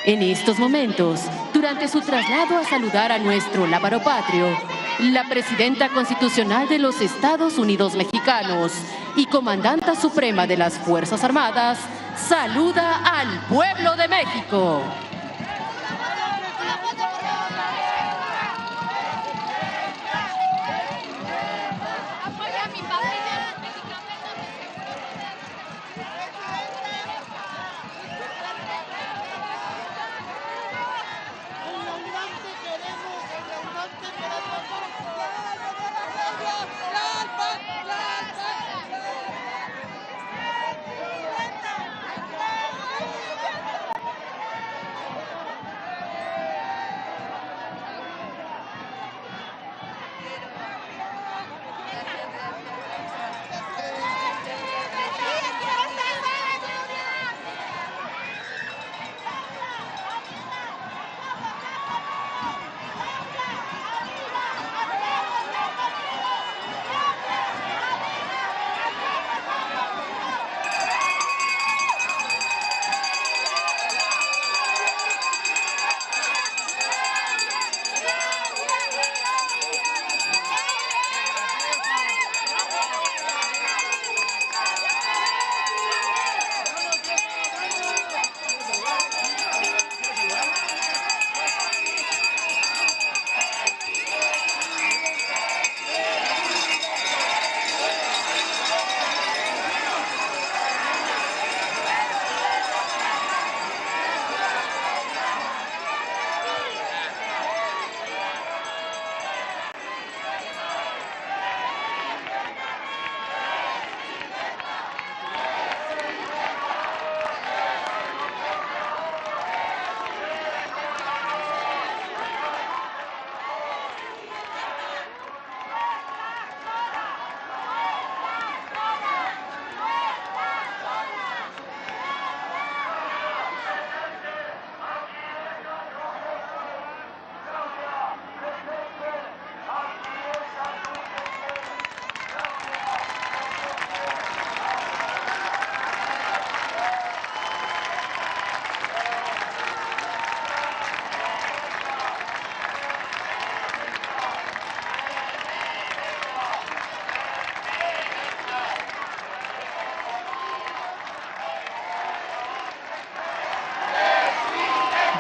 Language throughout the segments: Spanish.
En estos momentos, durante su traslado a saludar a nuestro lábaro patrio, la Presidenta Constitucional de los Estados Unidos Mexicanos y Comandanta Suprema de las Fuerzas Armadas saluda al pueblo de México.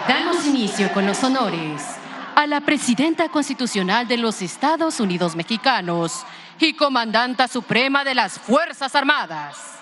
Damos inicio con los honores a la Presidenta Constitucional de los Estados Unidos Mexicanos y Comandanta Suprema de las Fuerzas Armadas.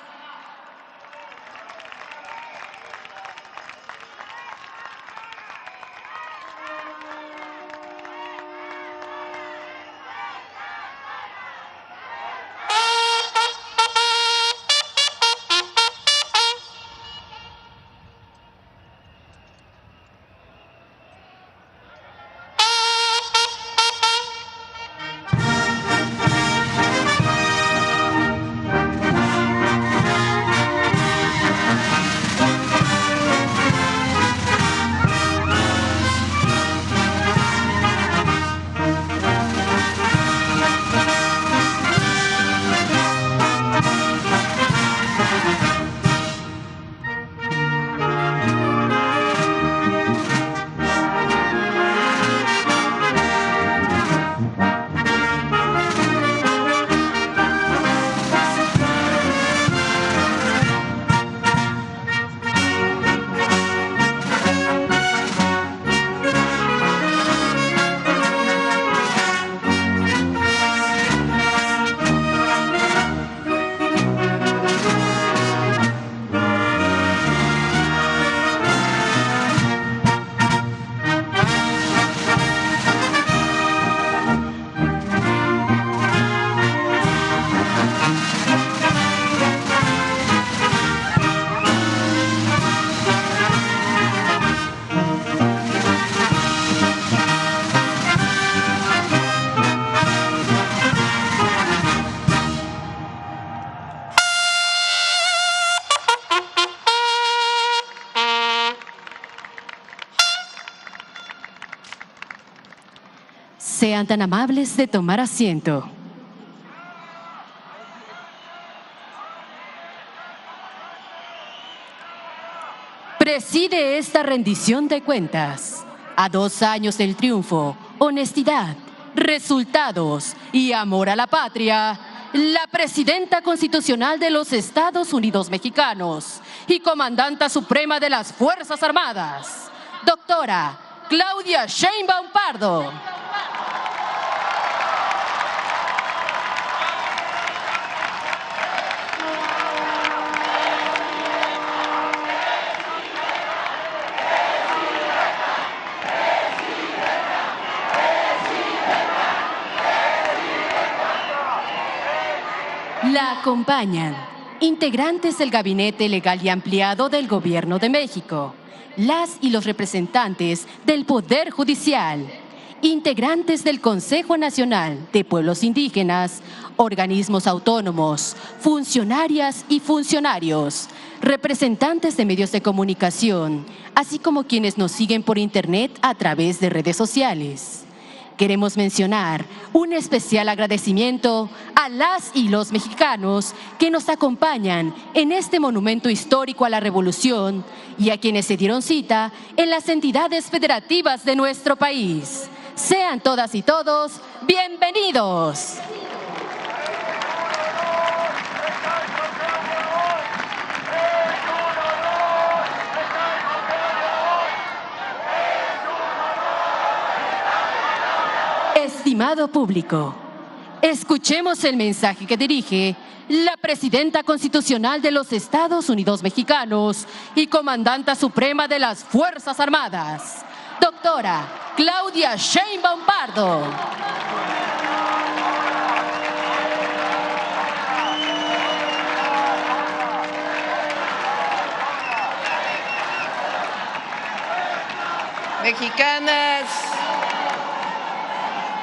Sean tan amables de tomar asiento. preside esta rendición de cuentas. A 2 años del triunfo, honestidad, resultados y amor a la patria, la Presidenta Constitucional de los Estados Unidos Mexicanos y Comandanta Suprema de las Fuerzas Armadas, doctora Claudia Sheinbaum Pardo. La acompañan integrantes del Gabinete Legal y Ampliado del Gobierno de México, las y los representantes del Poder Judicial, integrantes del Consejo Nacional de Pueblos Indígenas, organismos autónomos, funcionarias y funcionarios, representantes de medios de comunicación, así como quienes nos siguen por Internet a través de redes sociales. Queremos mencionar un especial agradecimiento a las y los mexicanos que nos acompañan en este monumento histórico a la Revolución y a quienes se dieron cita en las entidades federativas de nuestro país. Sean todas y todos bienvenidos. Estimado público, escuchemos el mensaje que dirige la Presidenta Constitucional de los Estados Unidos Mexicanos y Comandanta Suprema de las Fuerzas Armadas, doctora Claudia Sheinbaum Pardo. Mexicanas,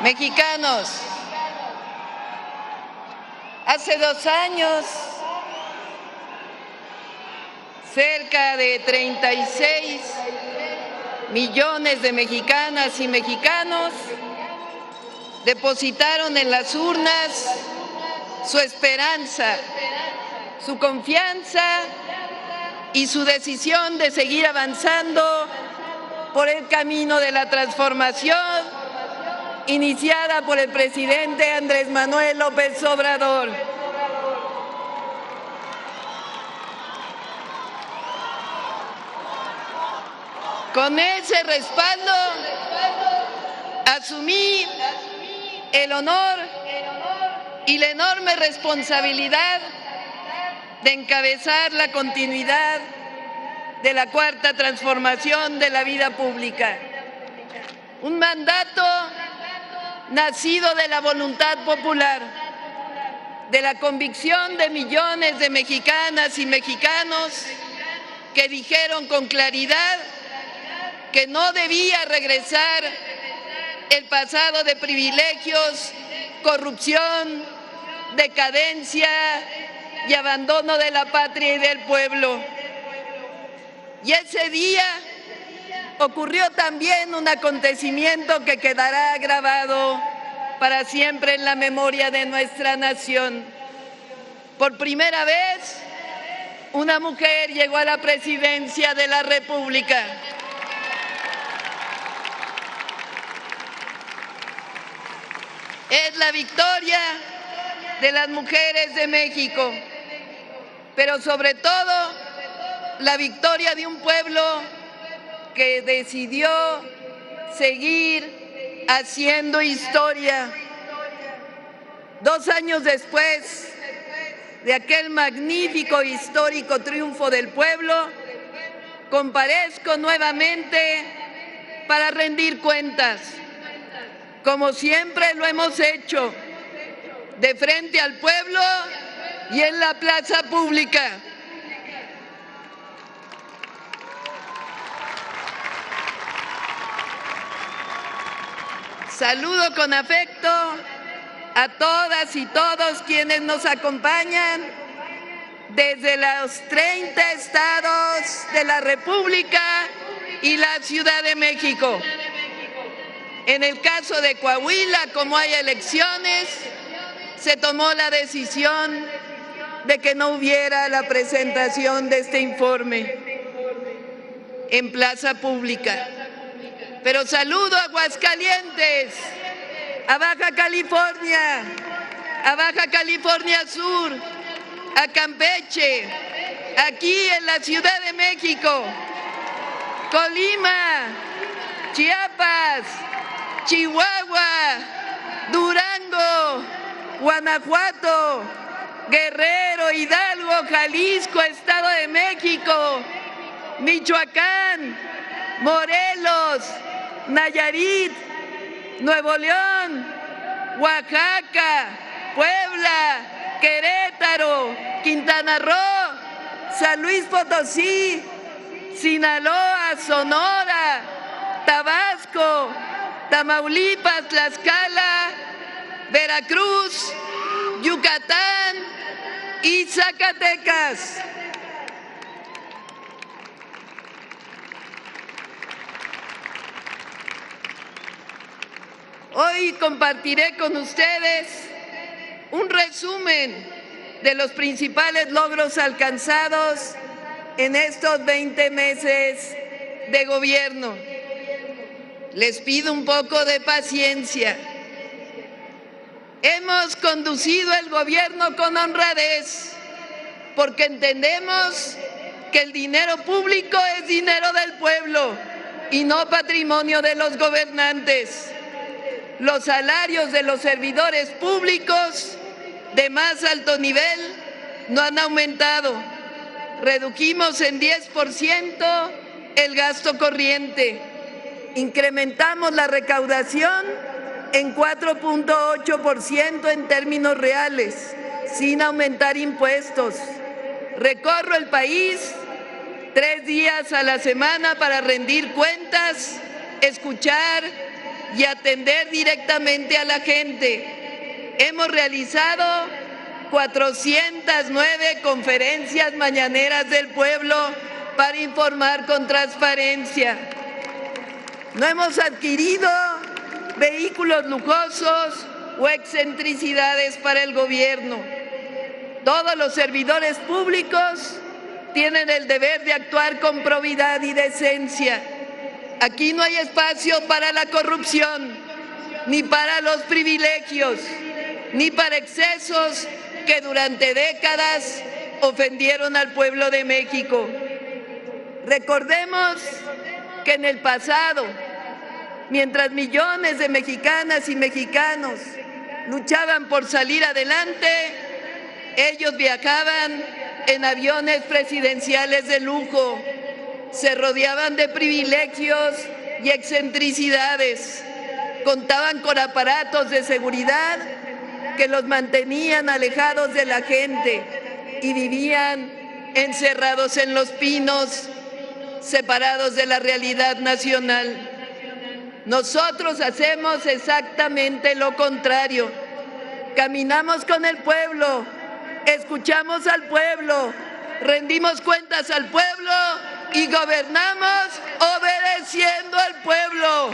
mexicanos, hace 2 años, cerca de 36 millones de mexicanas y mexicanos depositaron en las urnas su esperanza, su confianza y su decisión de seguir avanzando por el camino de la transformación iniciada por el presidente Andrés Manuel López Obrador. Con ese respaldo, asumí el honor y la enorme responsabilidad de encabezar la continuidad de la cuarta transformación de la vida pública. Un mandato nacido de la voluntad popular, de la convicción de millones de mexicanas y mexicanos que dijeron con claridad que no debía regresar el pasado de privilegios, corrupción, decadencia y abandono de la patria y del pueblo. Y ese día ocurrió también un acontecimiento que quedará grabado para siempre en la memoria de nuestra nación. Por primera vez, una mujer llegó a la presidencia de la República. Es la victoria de las mujeres de México, pero sobre todo la victoria de un pueblo que decidió seguir haciendo historia. 2 años después de aquel magnífico histórico triunfo del pueblo, comparezco nuevamente para rendir cuentas, como siempre lo hemos hecho, de frente al pueblo y en la plaza pública. Saludo con afecto a todas y todos quienes nos acompañan desde los 30 estados de la República y la Ciudad de México. En el caso de Coahuila, como hay elecciones, se tomó la decisión de que no hubiera la presentación de este informe. en plaza pública. Pero saludo a Aguascalientes, a Baja California Sur, a Campeche, aquí en la Ciudad de México, Colima, Chiapas, Chihuahua, Durango, Guanajuato, Guerrero, Hidalgo, Jalisco, Estado de México, Michoacán, Morelos, Nayarit, Nuevo León, Oaxaca, Puebla, Querétaro, Quintana Roo, San Luis Potosí, Sinaloa, Sonora, Tabasco, Tamaulipas, Tlaxcala, Veracruz, Yucatán y Zacatecas. Hoy compartiré con ustedes un resumen de los principales logros alcanzados en estos 20 meses de gobierno. Les pido un poco de paciencia. Hemos conducido el gobierno con honradez porque entendemos que el dinero público es dinero del pueblo y no patrimonio de los gobernantes. Los salarios de los servidores públicos de más alto nivel no han aumentado. Redujimos en 10% el gasto corriente. Incrementamos la recaudación en 4.8% en términos reales, sin aumentar impuestos. Recorro el país 3 días a la semana para rendir cuentas, escuchar y atender directamente a la gente. Hemos realizado 409 conferencias mañaneras del pueblo para informar con transparencia. No hemos adquirido vehículos lujosos o excentricidades para el gobierno. Todos los servidores públicos tienen el deber de actuar con probidad y decencia. Aquí no hay espacio para la corrupción, ni para los privilegios, ni para excesos que durante décadas ofendieron al pueblo de México. Recordemos que en el pasado, mientras millones de mexicanas y mexicanos luchaban por salir adelante, ellos viajaban en aviones presidenciales de lujo, se rodeaban de privilegios y excentricidades, contaban con aparatos de seguridad que los mantenían alejados de la gente y vivían encerrados en los pinos, separados de la realidad nacional. Nosotros hacemos exactamente lo contrario. Caminamos con el pueblo, escuchamos al pueblo, rendimos cuentas al pueblo y gobernamos obedeciendo al pueblo.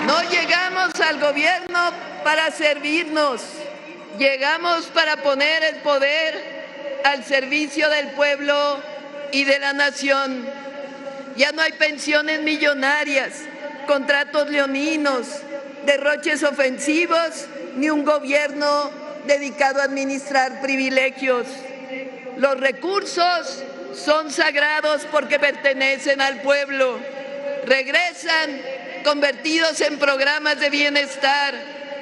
No llegamos al gobierno para servirnos, llegamos para poner el poder al servicio del pueblo y de la nación. Ya no hay pensiones millonarias, contratos leoninos, derroches ofensivos, ni un gobierno dedicado a administrar privilegios. Los recursos son sagrados porque pertenecen al pueblo. Regresan convertidos en programas de bienestar,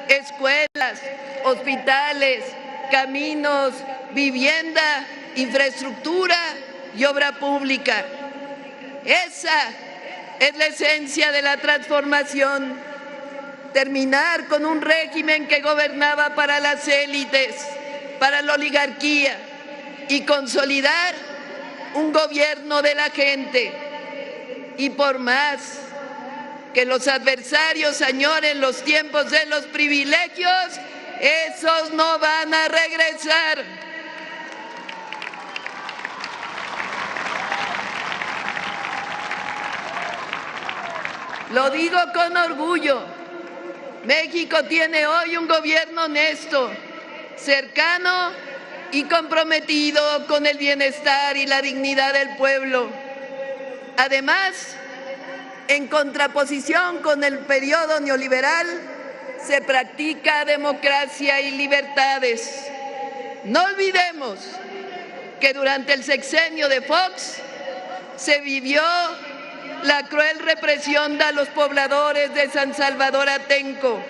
escuelas, hospitales, caminos, vivienda, infraestructura y obra pública. Esa es la esencia de la transformación. Terminar con un régimen que gobernaba para las élites, para la oligarquía, y consolidar un gobierno de la gente. Y por más que los adversarios añoren los tiempos de los privilegios, esos no van a regresar. Lo digo con orgullo. México tiene hoy un gobierno honesto, cercano y comprometido con el bienestar y la dignidad del pueblo. Además, en contraposición con el periodo neoliberal, se practica democracia y libertades. No olvidemos que durante el sexenio de Fox se vivió la cruel represión a los pobladores de San Salvador Atenco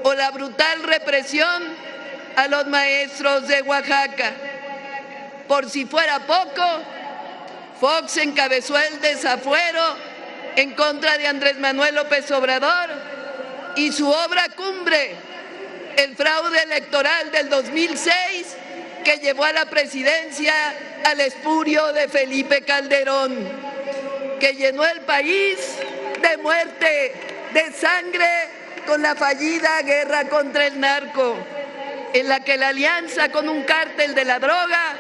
o la brutal represión a los maestros de Oaxaca. Por si fuera poco, Fox encabezó el desafuero en contra de Andrés Manuel López Obrador y su obra cumbre, el fraude electoral del 2006, que llevó a la presidencia al espurio de Felipe Calderón, que llenó el país de muerte, de sangre, con la fallida guerra contra el narco, en la que la alianza con un cártel de la droga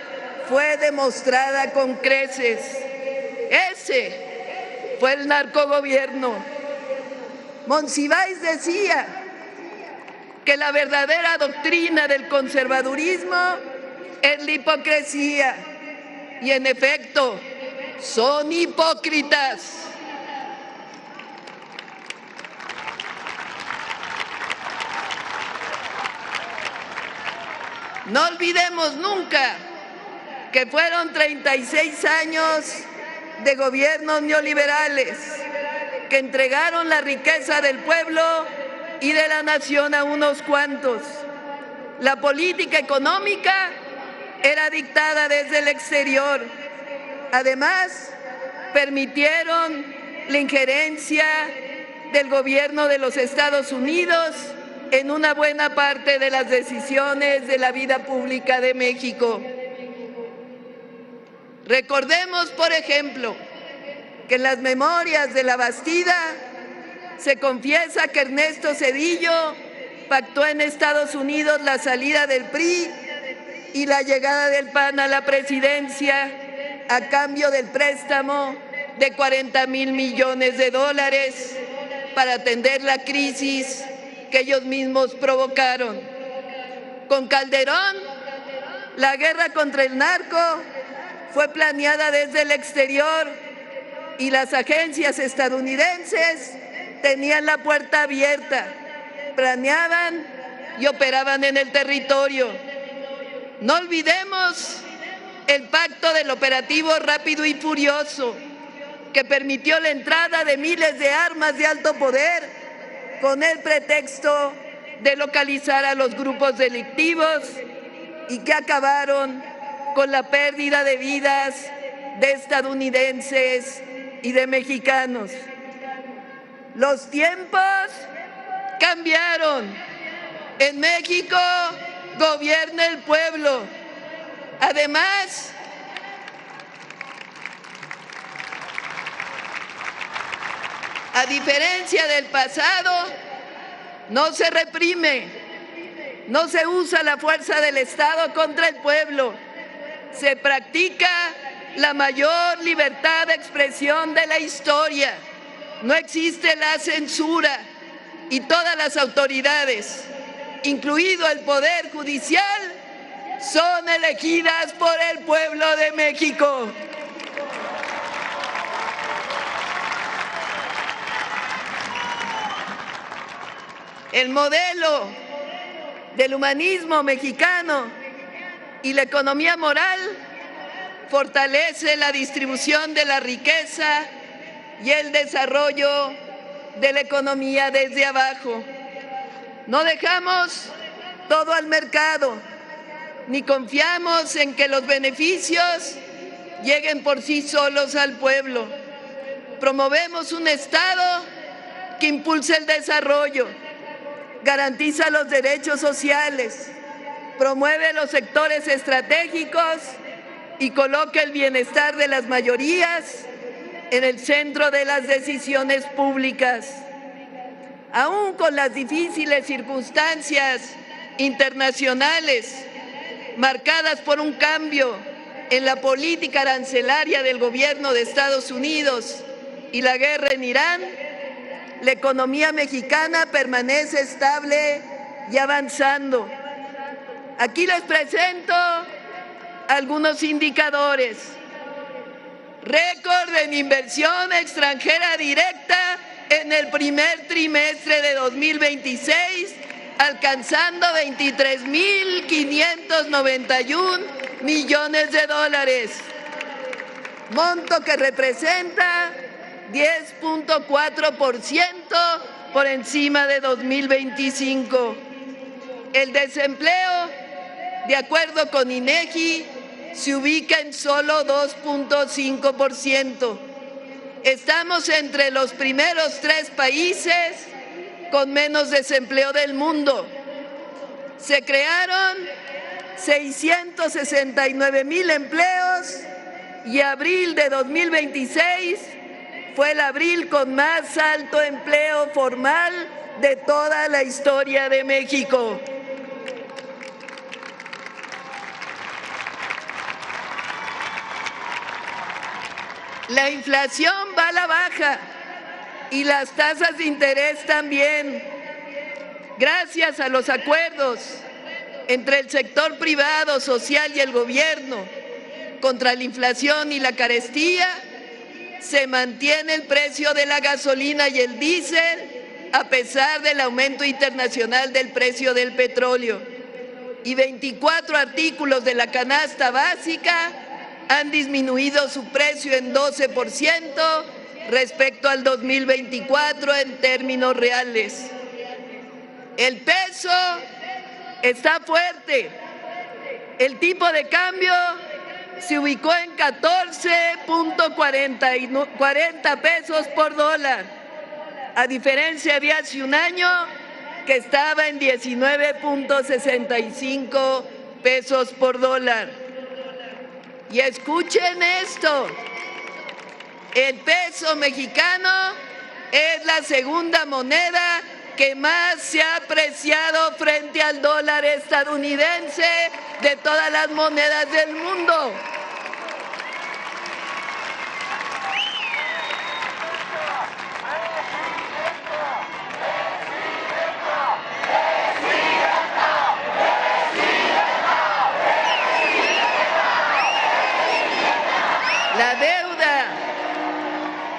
fue demostrada con creces. Ese fue el narcogobierno. Monsiváis decía que la verdadera doctrina del conservadurismo es la hipocresía, y en efecto, son hipócritas. No olvidemos nunca que fueron 36 años de gobiernos neoliberales que entregaron la riqueza del pueblo y de la nación a unos cuantos. La política económica era dictada desde el exterior. Además, permitieron la injerencia del gobierno de los Estados Unidos en una buena parte de las decisiones de la vida pública de México. Recordemos, por ejemplo, que en las memorias de la Bastida se confiesa que Ernesto Zedillo pactó en Estados Unidos la salida del PRI y la llegada del PAN a la presidencia a cambio del préstamo de 40,000 millones de dólares para atender la crisis que ellos mismos provocaron. Con Calderón, la guerra contra el narco fue planeada desde el exterior y las agencias estadounidenses tenían la puerta abierta, planeaban y operaban en el territorio. No olvidemos el pacto del operativo Rápido y Furioso, que permitió la entrada de miles de armas de alto poder con el pretexto de localizar a los grupos delictivos y que acabaron con la pérdida de vidas de estadounidenses y de mexicanos. Los tiempos cambiaron. En México gobierna el pueblo. Además, a diferencia del pasado, no se reprime, no se usa la fuerza del Estado contra el pueblo. Se practica la mayor libertad de expresión de la historia. No existe la censura y todas las autoridades, incluido el Poder Judicial, son elegidas por el pueblo de México. El modelo del humanismo mexicano y la economía moral fortalece la distribución de la riqueza y el desarrollo de la economía desde abajo. No dejamos todo al mercado, ni confiamos en que los beneficios lleguen por sí solos al pueblo. Promovemos un Estado que impulse el desarrollo, garantiza los derechos sociales, promueve los sectores estratégicos y coloca el bienestar de las mayorías en el centro de las decisiones públicas. Aún con las difíciles circunstancias internacionales marcadas por un cambio en la política arancelaria del gobierno de Estados Unidos y la guerra en Irán, la economía mexicana permanece estable y avanzando. Aquí les presento algunos indicadores. Récord en inversión extranjera directa en el primer trimestre de 2026, alcanzando 23.591 millones de dólares, monto que representa 10.4% por encima de 2025. El desempleo, de acuerdo con INEGI, se ubica en solo 2.5%. Estamos entre los primeros 3 países con menos desempleo del mundo. Se crearon 669,000 empleos y abril de 2026 fue el abril con más alto empleo formal de toda la historia de México. La inflación va a la baja y las tasas de interés también. Gracias a los acuerdos entre el sector privado, social y el gobierno contra la inflación y la carestía, se mantiene el precio de la gasolina y el diésel a pesar del aumento internacional del precio del petróleo. Y 24 artículos de la canasta básica han disminuido su precio en 12% respecto al 2024 en términos reales. El peso está fuerte. El tipo de cambio se ubicó en 14.40 pesos por dólar, a diferencia de hace un año que estaba en 19.65 pesos por dólar. Y escuchen esto, el peso mexicano es la segunda moneda que más se ha apreciado frente al dólar estadounidense de todas las monedas del mundo. La deuda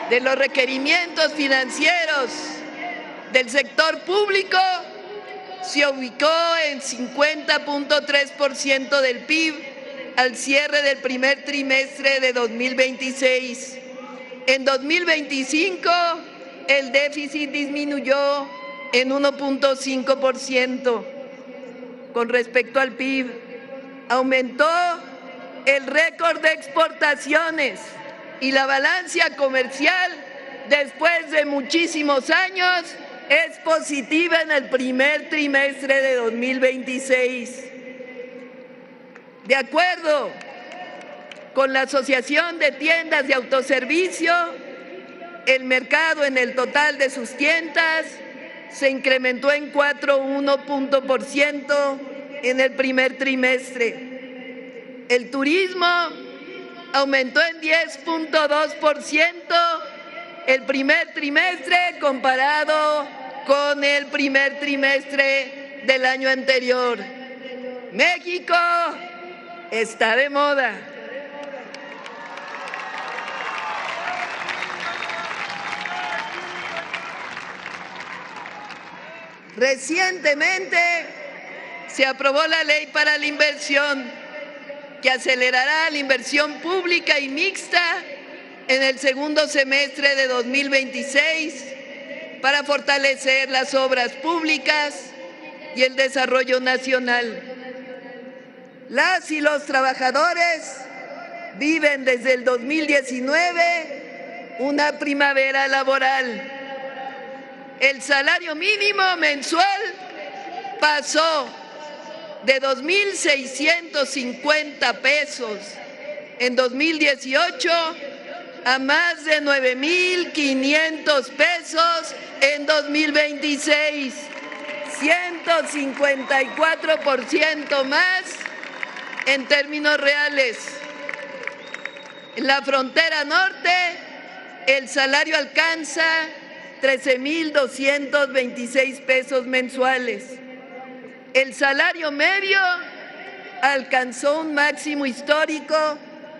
de los requerimientos financieros del sector público se ubicó en 50.3% del PIB al cierre del primer trimestre de 2026. En 2025, el déficit disminuyó en 1.5%. Con respecto al PIB, aumentó el récord de exportaciones y la balanza comercial, después de muchísimos años, es positiva en el primer trimestre de 2026. De acuerdo con la Asociación de Tiendas de Autoservicio, el mercado en el total de sus tiendas se incrementó en 4.1% en el primer trimestre. El turismo aumentó en 10.2% el primer trimestre comparado con el primer trimestre del año anterior. México está de moda. Recientemente se aprobó la Ley para la Inversión, que acelerará la inversión pública y mixta en el segundo semestre de 2026 para fortalecer las obras públicas y el desarrollo nacional. Las y los trabajadores viven desde el 2019 una primavera laboral. El salario mínimo mensual pasó de 2.650 pesos en 2018 a más de 9.500 pesos en 2026, 154% más en términos reales. En la frontera norte, el salario alcanza 13.226 pesos mensuales. El salario medio alcanzó un máximo histórico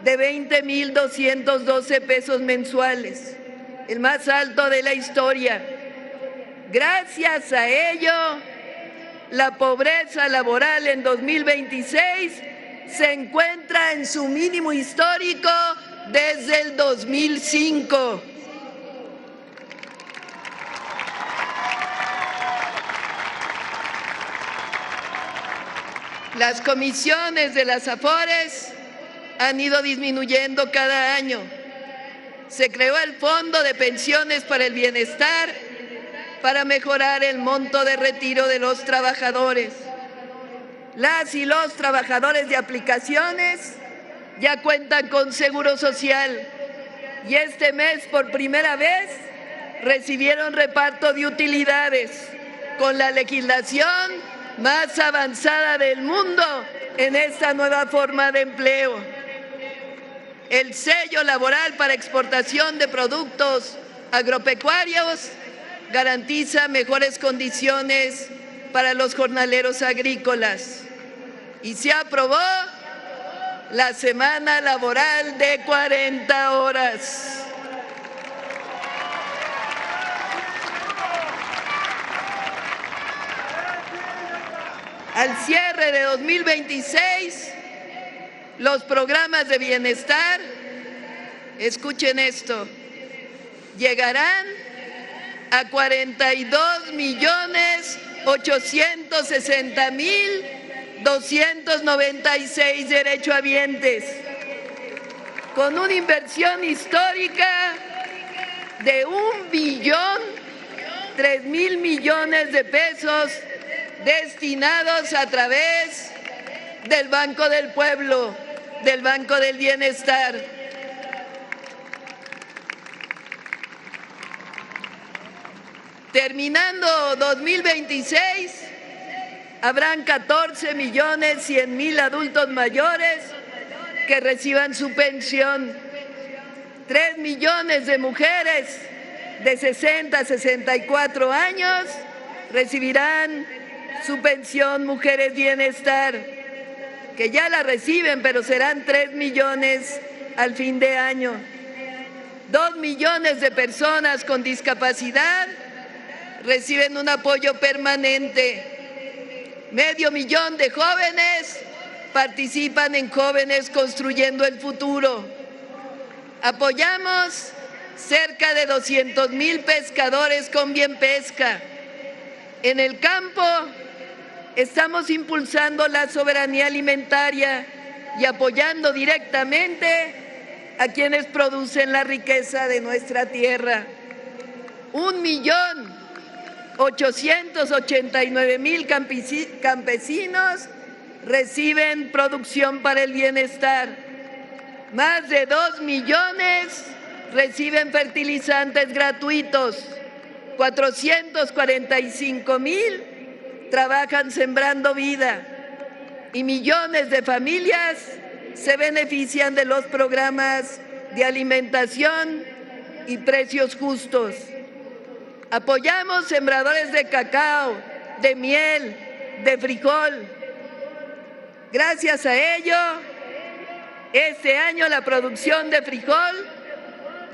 de 20,212 pesos mensuales, el más alto de la historia. Gracias a ello, la pobreza laboral en 2026 se encuentra en su mínimo histórico desde el 2005. Las comisiones de las AFORES han ido disminuyendo cada año. Se creó el Fondo de Pensiones para el Bienestar para mejorar el monto de retiro de los trabajadores. Las y los trabajadores de aplicaciones ya cuentan con seguro social y este mes por primera vez recibieron reparto de utilidades con la legislación más avanzada del mundo en esta nueva forma de empleo. El sello laboral para exportación de productos agropecuarios garantiza mejores condiciones para los jornaleros agrícolas y se aprobó la semana laboral de 40 horas. Al cierre de 2026, los programas de bienestar, escuchen esto, llegarán a 42,860,296 derechohabientes, con una inversión histórica de 1,003,000 millones de pesos destinados a través del Banco del Pueblo, del Banco del Bienestar. Terminando 2026, habrán 14,100,000 adultos mayores que reciban su pensión. 3 millones de mujeres de 60 a 64 años recibirán su pensión Mujeres Bienestar, que ya la reciben, pero serán 3 millones al fin de año. 2 millones de personas con discapacidad reciben un apoyo permanente. 500,000 de jóvenes participan en Jóvenes Construyendo el Futuro. Apoyamos cerca de 200,000 pescadores con Bien Pesca. En el campo estamos impulsando la soberanía alimentaria y apoyando directamente a quienes producen la riqueza de nuestra tierra. 1,889,000 campesinos reciben producción para el bienestar. Más de 2 millones reciben fertilizantes gratuitos. 445,000 trabajan sembrando vida y millones de familias se benefician de los programas de alimentación y precios justos. Apoyamos sembradores de cacao, de miel, de frijol. Gracias a ello, este año la producción de frijol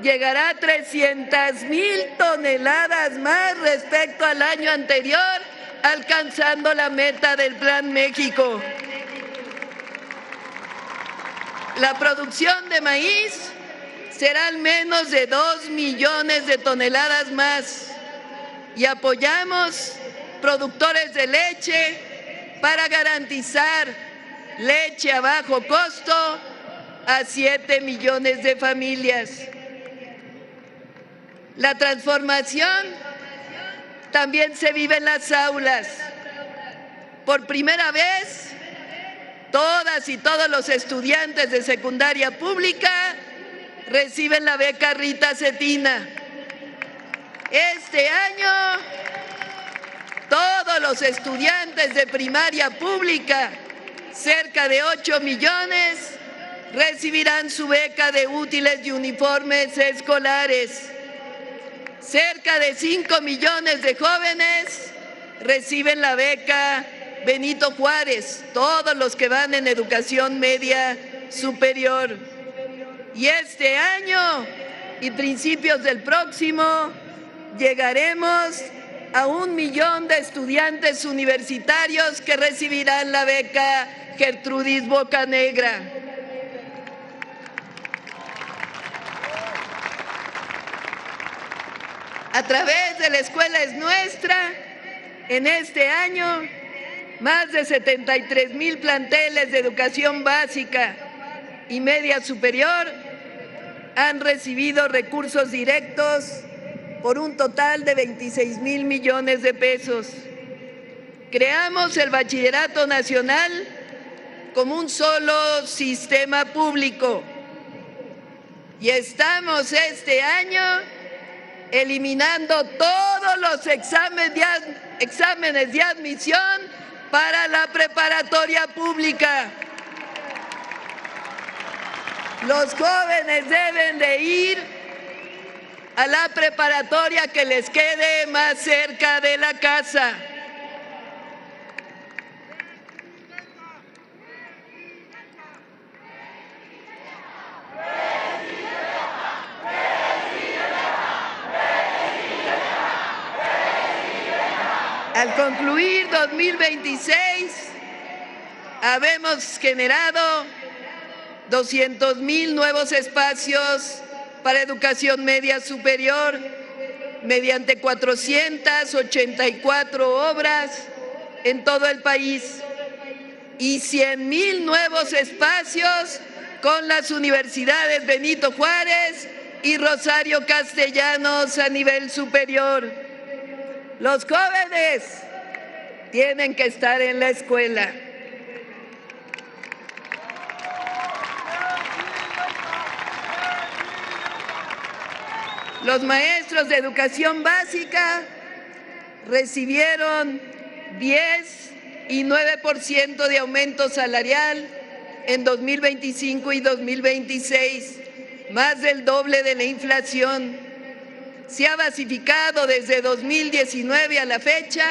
llegará a 300,000 toneladas más respecto al año anterior, alcanzando la meta del Plan México. La producción de maíz será al menos de 2 millones de toneladas más y apoyamos productores de leche para garantizar leche a bajo costo a 7 millones de familias. La transformación también se vive en las aulas. Por primera vez, todas y todos los estudiantes de secundaria pública reciben la beca Rita Cetina. Este año, todos los estudiantes de primaria pública, cerca de 8 millones, recibirán su beca de útiles y uniformes escolares. Cerca de 5 millones de jóvenes reciben la beca Benito Juárez, todos los que van en educación media superior. Y este año y principios del próximo llegaremos a 1 millón de estudiantes universitarios que recibirán la beca Gertrudis Bocanegra. A través de la Escuela Es Nuestra, en este año, más de 73,000 planteles de educación básica y media superior han recibido recursos directos por un total de 26,000 millones de pesos. Creamos el Bachillerato Nacional como un solo sistema público y estamos este año eliminando todos los exámenes de admisión para la preparatoria pública. Los jóvenes deben de ir a la preparatoria que les quede más cerca de la casa. Al concluir 2026, habemos generado 200,000 nuevos espacios para educación media superior mediante 484 obras en todo el país y 100,000 nuevos espacios con las universidades Benito Juárez y Rosario Castellanos a nivel superior. Los jóvenes tienen que estar en la escuela. Los maestros de educación básica recibieron 10 y 9% de aumento salarial en 2025 y 2026, más del doble de la inflación. Se ha basificado desde 2019 a la fecha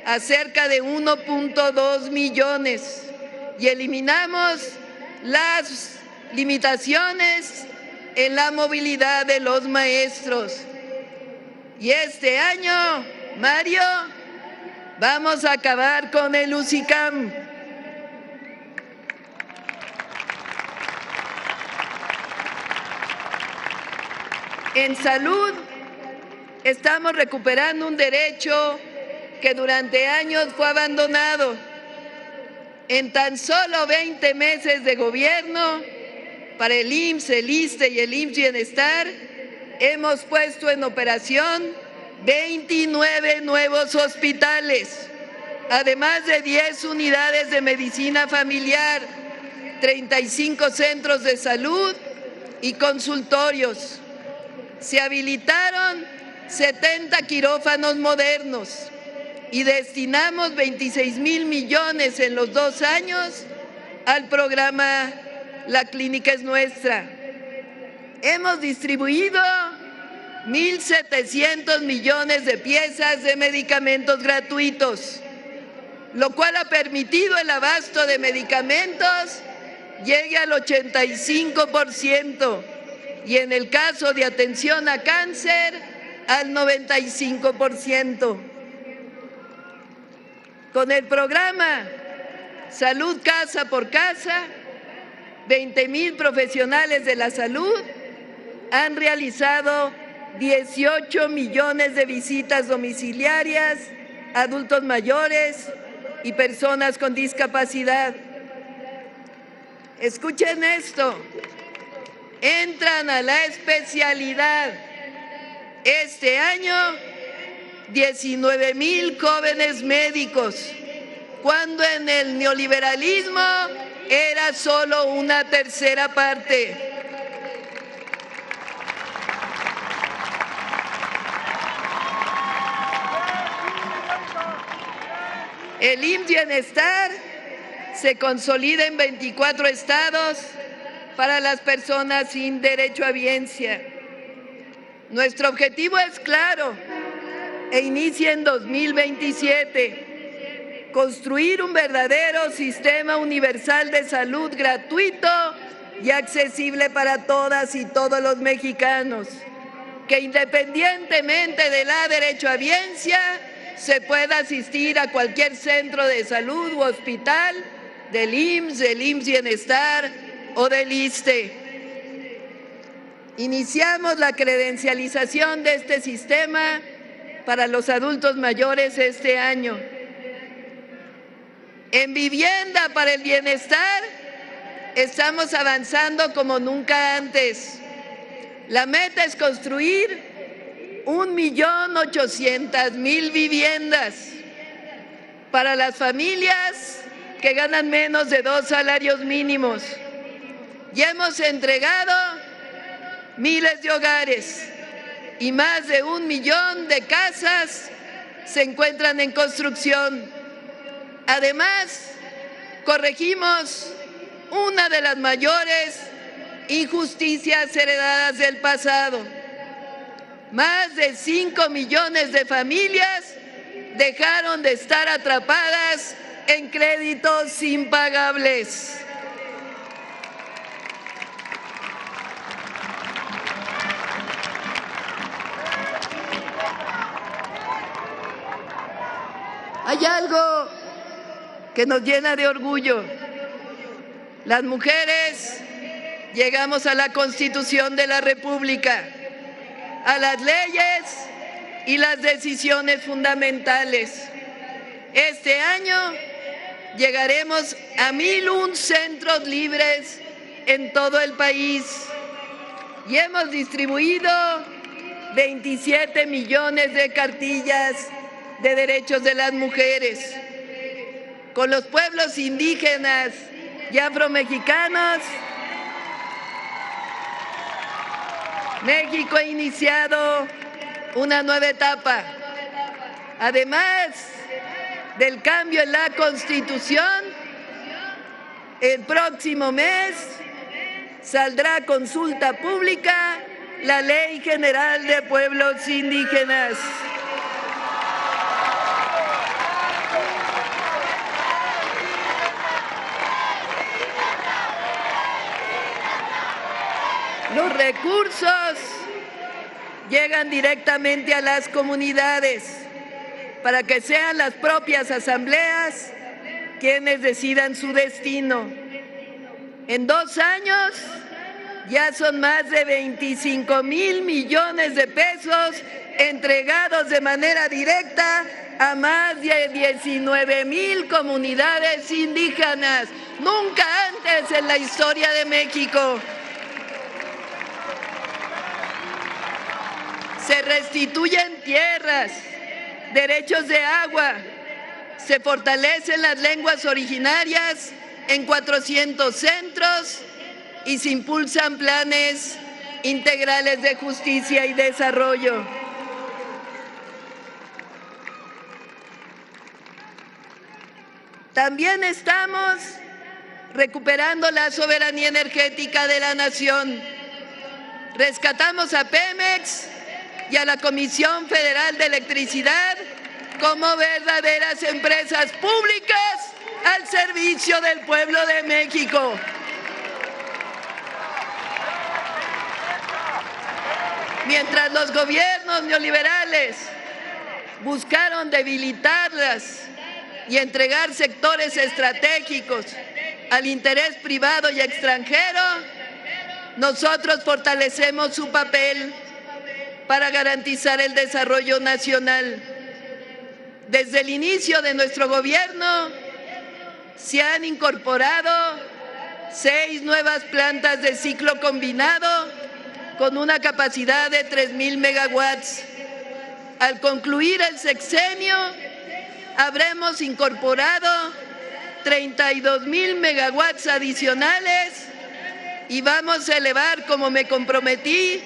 a cerca de 1.2 millones y eliminamos las limitaciones en la movilidad de los maestros. Y este año, Mario, vamos a acabar con el UCICAM. En salud, estamos recuperando un derecho que durante años fue abandonado. En tan solo 20 meses de gobierno, para el IMSS, el ISSSTE y el IMSS Bienestar, hemos puesto en operación 29 nuevos hospitales, además de 10 unidades de medicina familiar, 35 centros de salud y consultorios. Se habilitaron 70 quirófanos modernos y destinamos 26,000 millones en los 2 años al programa La Clínica Es Nuestra. Hemos distribuido 1,700 millones de piezas de medicamentos gratuitos, lo cual ha permitido el abasto de medicamentos llegue al 85% y en el caso de atención a cáncer al 95%. Con el programa Salud Casa por Casa, 20,000 profesionales de la salud han realizado 18 millones de visitas domiciliarias a adultos mayores y personas con discapacidad. Escuchen esto, entran a la especialidad este año 19,000 jóvenes médicos, cuando en el neoliberalismo era solo una tercera parte. El IMSS Bienestar se consolida en 24 estados para las personas sin derechohabiencia. Nuestro objetivo es claro e inicia en 2027. construir un verdadero sistema universal de salud gratuito y accesible para todas y todos los mexicanos, que independientemente de la derechohabiencia se pueda asistir a cualquier centro de salud u hospital del IMSS, del IMSS Bienestar o del ISSSTE. Iniciamos la credencialización de este sistema para los adultos mayores este año. En vivienda para el bienestar estamos avanzando como nunca antes. La meta es construir 1.800.000 viviendas para las familias que ganan menos de 2 salarios mínimos. Ya hemos entregado miles de hogares y más de 1 millón de casas se encuentran en construcción. Además, corregimos una de las mayores injusticias heredadas del pasado. Más de 5 millones de familias dejaron de estar atrapadas en créditos impagables. Hay algo que nos llena de orgullo. Las mujeres llegamos a la Constitución de la República, a las leyes y las decisiones fundamentales. Este año llegaremos a 1,001 centros libres en todo el país y hemos distribuido 27 millones de cartillas de derechos de las mujeres. Con los pueblos indígenas y afromexicanos, México ha iniciado una nueva etapa. Además del cambio en la Constitución, el próximo mes saldrá a consulta pública la Ley General de Pueblos Indígenas. Los recursos llegan directamente a las comunidades para que sean las propias asambleas quienes decidan su destino. En 2 años ya son más de 25,000 millones de pesos entregados de manera directa a más de 19,000 comunidades indígenas. Nunca antes en la historia de México. Se restituyen tierras, derechos de agua, se fortalecen las lenguas originarias en 400 centros y se impulsan planes integrales de justicia y desarrollo. También estamos recuperando la soberanía energética de la nación. Rescatamos a Pemex y a la Comisión Federal de Electricidad como verdaderas empresas públicas al servicio del pueblo de México. Mientras los gobiernos neoliberales buscaron debilitarlas y entregar sectores estratégicos al interés privado y extranjero, nosotros fortalecemos su papel para garantizar el desarrollo nacional. Desde el inicio de nuestro gobierno se han incorporado 6 nuevas plantas de ciclo combinado con una capacidad de 3,000 megawatts. Al concluir el sexenio, habremos incorporado 32,000 megawatts adicionales y vamos a elevar, como me comprometí,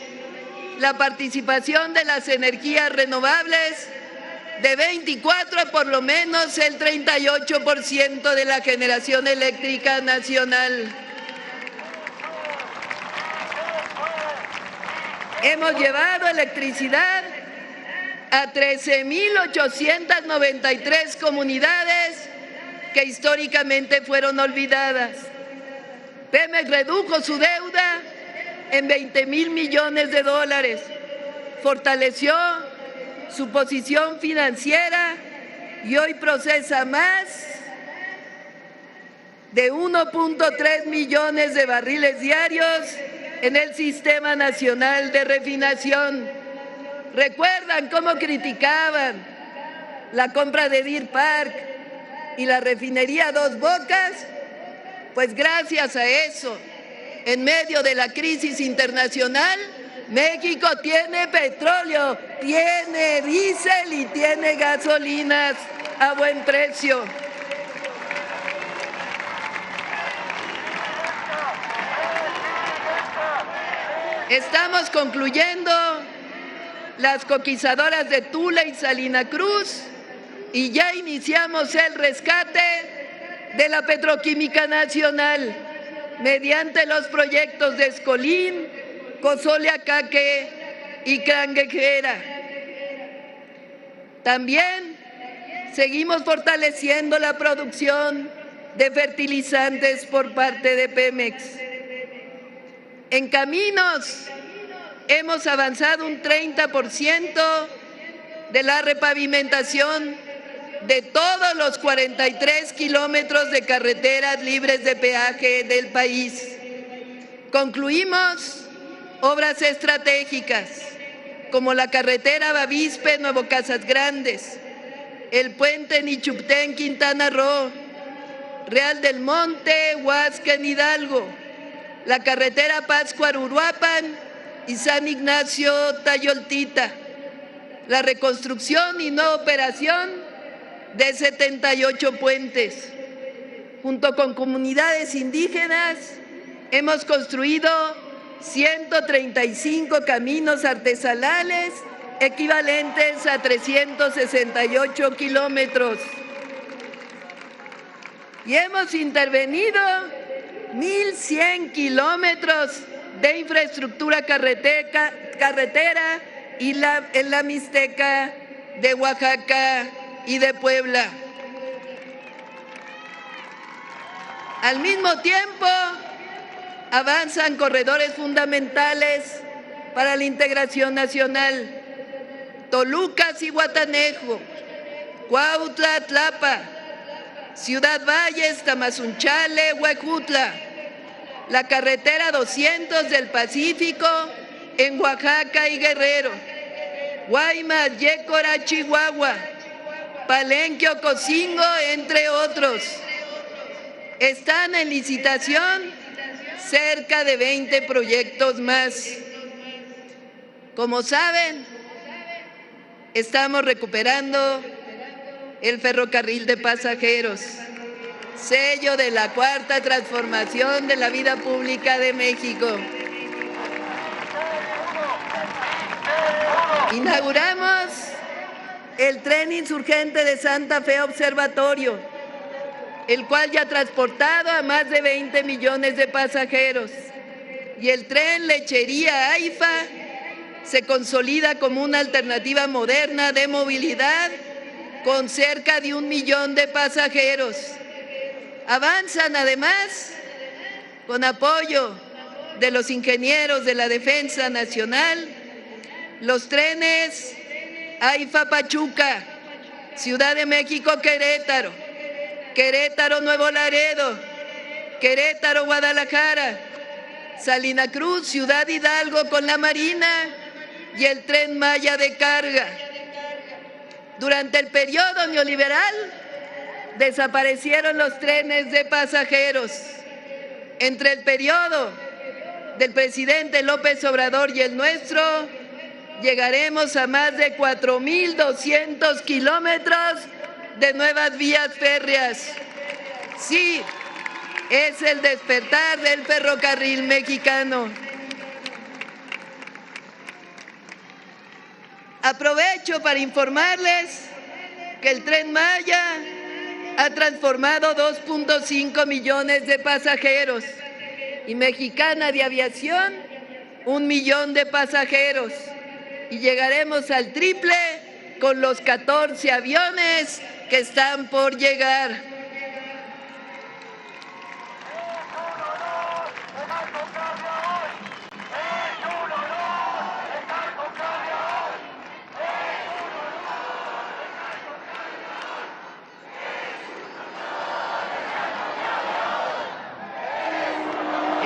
la participación de las energías renovables de 24 a por lo menos el 38% de la generación eléctrica nacional. Hemos llevado electricidad a 13,893 comunidades que históricamente fueron olvidadas. Pemex redujo su deuda en 20,000 millones de dólares, fortaleció su posición financiera y hoy procesa más de 1.3 millones de barriles diarios en el Sistema Nacional de Refinación. ¿Recuerdan cómo criticaban la compra de Deer Park y la refinería Dos Bocas? Pues gracias a eso, en medio de la crisis internacional, México tiene petróleo, tiene diésel y tiene gasolinas a buen precio. Estamos concluyendo las coquizadoras de Tula y Salina Cruz y ya iniciamos el rescate de la Petroquímica Nacional mediante los proyectos de Escolín, Cozoleacaque y Cangrejera. También seguimos fortaleciendo la producción de fertilizantes por parte de Pemex. En caminos hemos avanzado un 30% de la repavimentación de todos los 43 kilómetros de carreteras libres de peaje del país. Concluimos obras estratégicas como la carretera Bavispe-Nuevo Casas Grandes, el puente Nichuptén, Quintana Roo, Real del Monte, Huasca en Hidalgo, la carretera Pátzcuaro-Uruapan y San Ignacio-Tayoltita, la reconstrucción y nueva operación de 78 puentes. Junto con comunidades indígenas, hemos construido 135 caminos artesanales equivalentes a 368 kilómetros. Y hemos intervenido 1,100 kilómetros de infraestructura carretera y en la Mixteca de Oaxaca y de Puebla. Al mismo tiempo, avanzan corredores fundamentales para la integración nacional. Toluca, Zihuatanejo, Cuautla, Tlapa, Ciudad Valles, Tamazunchale, Huejutla, la carretera 200 del Pacífico en Oaxaca y Guerrero, Guaymas, Yécora, Chihuahua, Palenque, Ocosingo, entre otros. Están en licitación cerca de 20 proyectos más. Como saben, estamos recuperando el ferrocarril de pasajeros, sello de la cuarta transformación de la vida pública de México. Inauguramos el tren insurgente de Santa Fe Observatorio, el cual ya ha transportado a más de 20 millones de pasajeros. Y el tren Lechería AIFA se consolida como una alternativa moderna de movilidad con cerca de 1 millón de pasajeros. Avanzan además con apoyo de los ingenieros de la Defensa Nacional los trenes AIFA Pachuca, Ciudad de México Querétaro, Querétaro Nuevo Laredo, Querétaro Guadalajara, Salina Cruz, Ciudad Hidalgo con la Marina y el Tren Maya de carga. Durante el periodo neoliberal desaparecieron los trenes de pasajeros. Entre el periodo del presidente López Obrador y el nuestro, llegaremos a más de 4,200 kilómetros de nuevas vías férreas. Sí, es el despertar del ferrocarril mexicano. Aprovecho para informarles que el Tren Maya ha transformado 2.5 millones de pasajeros y Mexicana de Aviación 1 millón de pasajeros. Y llegaremos al triple con los 14 aviones que están por llegar.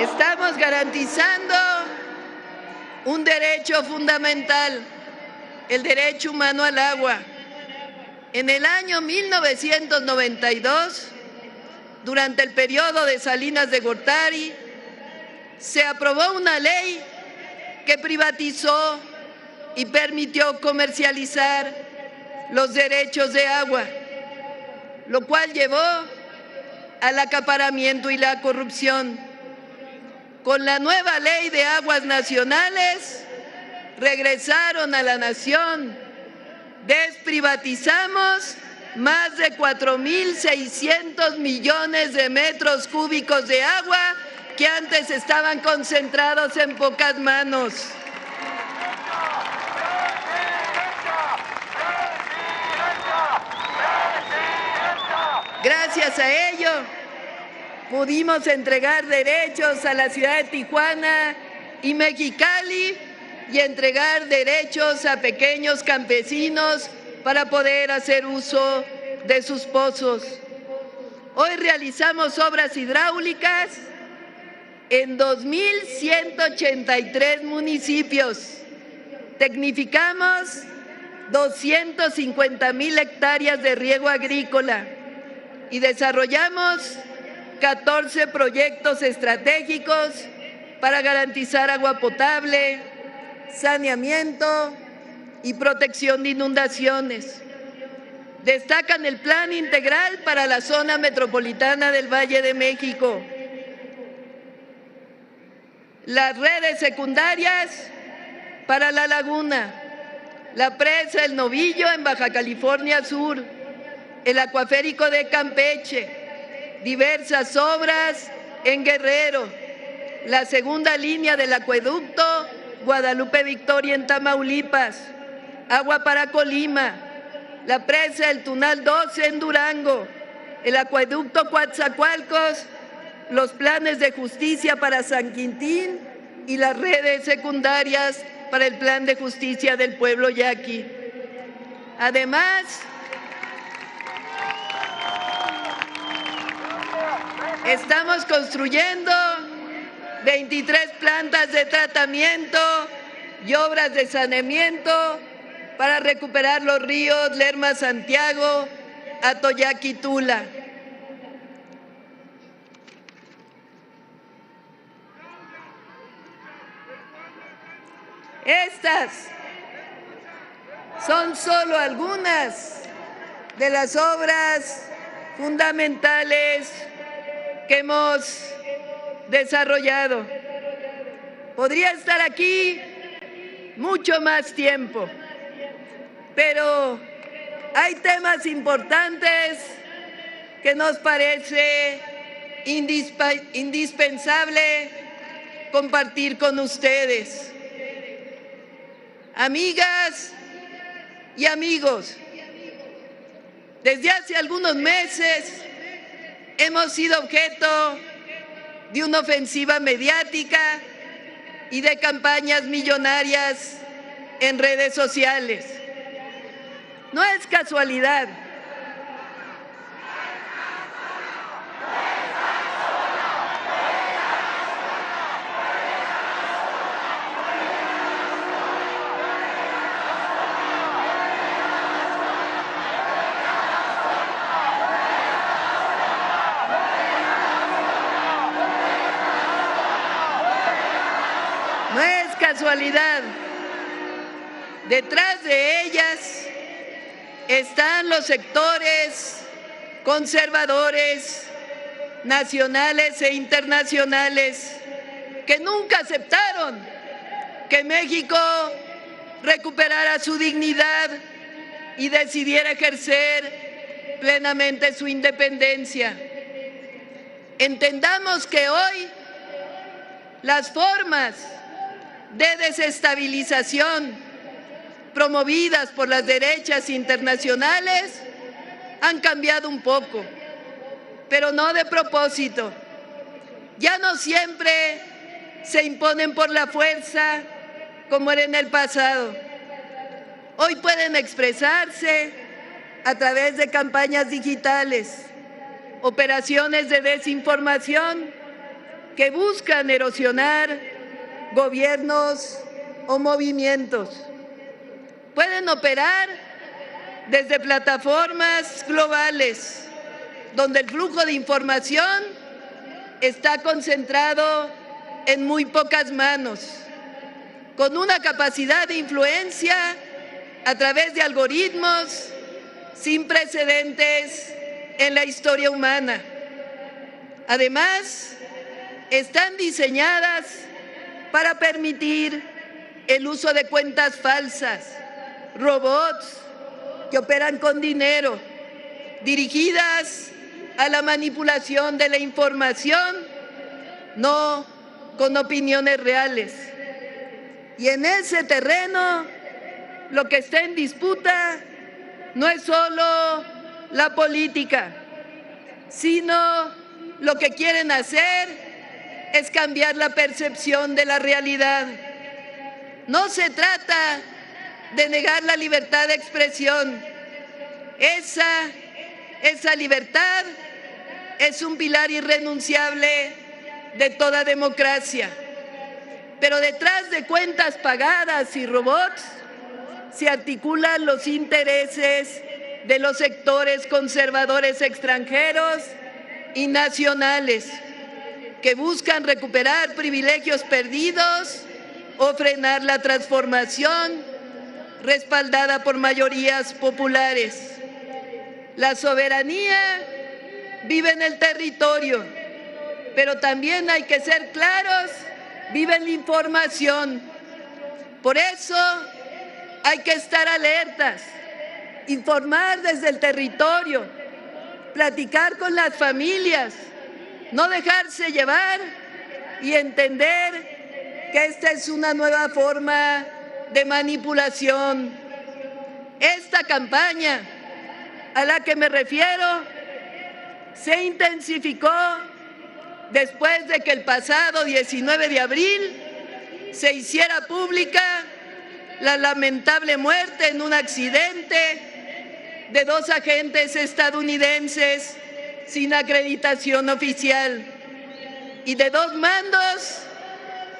Estamos garantizando un derecho fundamental, el derecho humano al agua. En el año 1992, durante el periodo de Salinas de Gortari, se aprobó una ley que privatizó y permitió comercializar los derechos de agua, lo cual llevó al acaparamiento y la corrupción. Con la nueva ley de aguas nacionales, regresaron a la nación. Desprivatizamos más de 4.600 millones de metros cúbicos de agua que antes estaban concentrados en pocas manos. Gracias a ello, pudimos entregar derechos a la ciudad de Tijuana y Mexicali y entregar derechos a pequeños campesinos para poder hacer uso de sus pozos. Hoy realizamos obras hidráulicas en 2.183 municipios. Tecnificamos 250,000 hectáreas de riego agrícola y desarrollamos 14 proyectos estratégicos para garantizar agua potable, saneamiento y protección de inundaciones. Destacan el Plan Integral para la Zona Metropolitana del Valle de México, las redes secundarias para La Laguna, la presa El Novillo en Baja California Sur, el acuaférico de Campeche, diversas obras en Guerrero, la segunda línea del acueducto Guadalupe Victoria en Tamaulipas, agua para Colima, la presa El Tunal 12 en Durango, el acueducto Coatzacoalcos, los planes de justicia para San Quintín y las redes secundarias para el Plan de Justicia del Pueblo Yaqui. Además, estamos construyendo 23 plantas de tratamiento y obras de saneamiento para recuperar los ríos Lerma Santiago, Atoyac y Tula. Estas son solo algunas de las obras fundamentales que hemos desarrollado. Podría estar aquí mucho más tiempo, pero hay temas importantes que nos parece indispensable compartir con ustedes. Amigas y amigos, desde hace algunos meses hemos sido objeto de una ofensiva mediática y de campañas millonarias en redes sociales. No es casualidad. No es casualidad. Detrás de ellas están los sectores conservadores, nacionales e internacionales, que nunca aceptaron que México recuperara su dignidad y decidiera ejercer plenamente su independencia. Entendamos que hoy las formas de desestabilización promovidas por las derechas internacionales han cambiado un poco, pero no de propósito. Ya no siempre se imponen por la fuerza como era en el pasado. Hoy pueden expresarse a través de campañas digitales, operaciones de desinformación que buscan erosionar gobiernos o movimientos. Pueden operar desde plataformas globales, donde el flujo de información está concentrado en muy pocas manos, con una capacidad de influencia a través de algoritmos sin precedentes en la historia humana. Además, están diseñadas para permitir el uso de cuentas falsas, robots que operan con dinero, dirigidas a la manipulación de la información, no con opiniones reales. Y en ese terreno, lo que está en disputa no es solo la política, sino lo que quieren hacer es cambiar la percepción de la realidad. No se trata de negar la libertad de expresión. Esa libertad es un pilar irrenunciable de toda democracia. Pero detrás de cuentas pagadas y robots se articulan los intereses de los sectores conservadores extranjeros y nacionales que buscan recuperar privilegios perdidos o frenar la transformación respaldada por mayorías populares. La soberanía vive en el territorio, pero también hay que ser claros, vive en la información. Por eso hay que estar alertas, informar desde el territorio, platicar con las familias, no dejarse llevar y entender que esta es una nueva forma de manipulación. Esta campaña a la que me refiero se intensificó después de que el pasado 19 de abril se hiciera pública la lamentable muerte en un accidente de 2 agentes estadounidenses sin acreditación oficial y de 2 mandos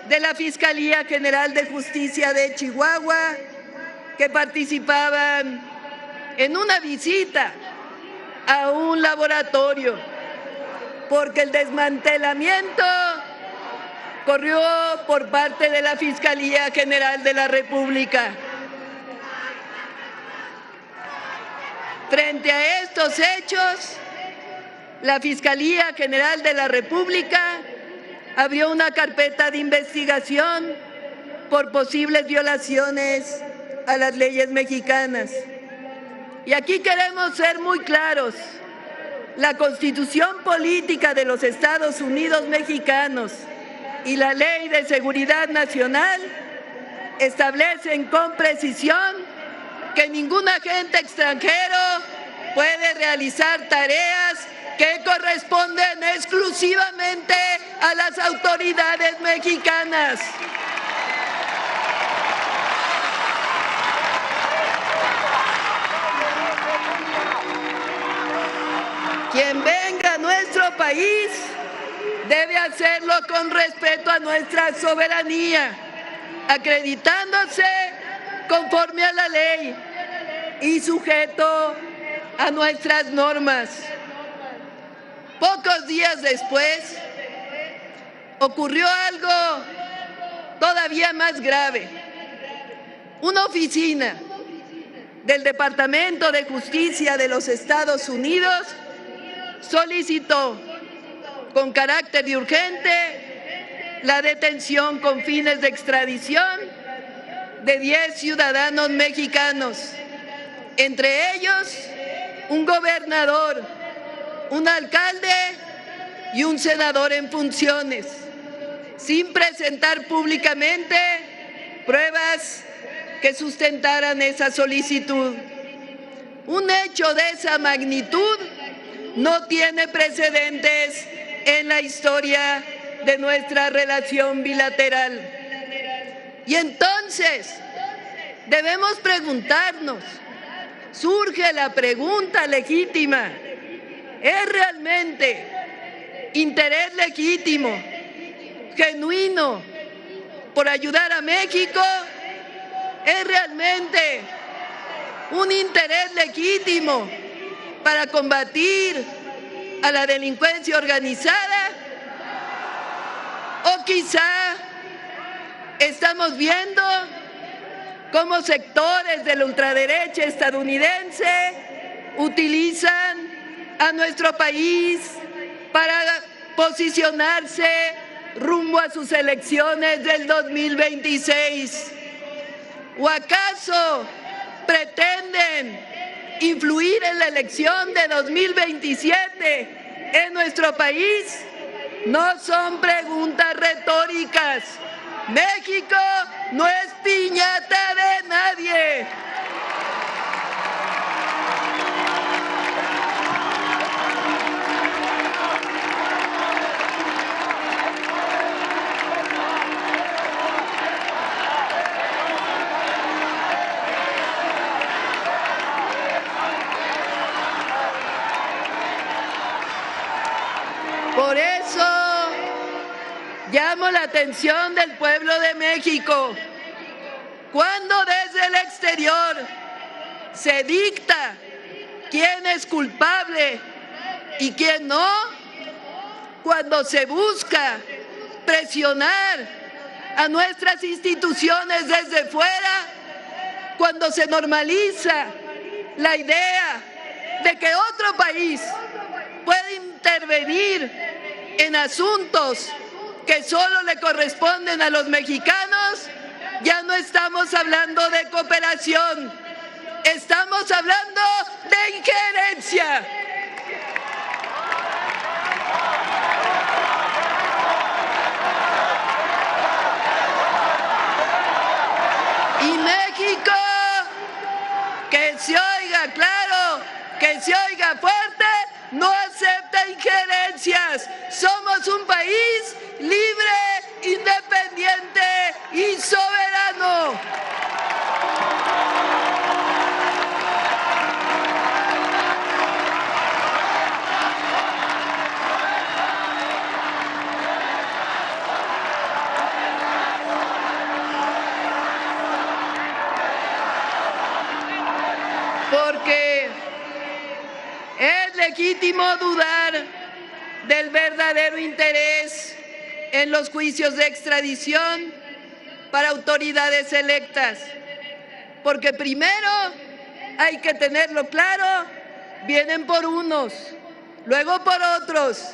de la Fiscalía General de Justicia de Chihuahua que participaban en una visita a un laboratorio, porque el desmantelamiento corrió por parte de la Fiscalía General de la República. Frente a estos hechos, la Fiscalía General de la República abrió una carpeta de investigación por posibles violaciones a las leyes mexicanas. Y aquí queremos ser muy claros. La Constitución Política de los Estados Unidos Mexicanos y la Ley de Seguridad Nacional establecen con precisión que ningún agente extranjero puede realizar tareas que corresponden exclusivamente a las autoridades mexicanas. Quien venga a nuestro país debe hacerlo con respeto a nuestra soberanía, acreditándose conforme a la ley y sujeto a nuestras normas. Pocos días después ocurrió algo todavía más grave. Una oficina del Departamento de Justicia de los Estados Unidos solicitó con carácter de urgente la detención con fines de extradición de 10 ciudadanos mexicanos, entre ellos un gobernador, un alcalde y un senador en funciones, sin presentar públicamente pruebas que sustentaran esa solicitud. Un hecho de esa magnitud no tiene precedentes en la historia de nuestra relación bilateral. Y entonces debemos preguntarnos, surge la pregunta legítima, ¿es realmente interés legítimo genuino por ayudar a México, es realmente un interés legítimo para combatir a la delincuencia organizada, o quizá estamos viendo cómo sectores de la ultraderecha estadounidense utilizan a nuestro país para posicionarse rumbo a sus elecciones del 2026. ¿O acaso pretenden influir en la elección de 2027 en nuestro país? No son preguntas retóricas. México no es piñata de nadie. Por eso llamo la atención del pueblo de México. Cuando desde el exterior se dicta quién es culpable y quién no, cuando se busca presionar a nuestras instituciones desde fuera, cuando se normaliza la idea de que otro país puede intervenir en asuntos que solo le corresponden a los mexicanos, ya no estamos hablando de cooperación, estamos hablando de injerencia. Y México, que se oiga claro, que se oiga fuerte, no acepta injerencias. Somos un país libre, independiente y soberano. Porque es legítimo dudar del verdadero interés en los juicios de extradición para autoridades electas. Porque primero hay que tenerlo claro, vienen por unos, luego por otros,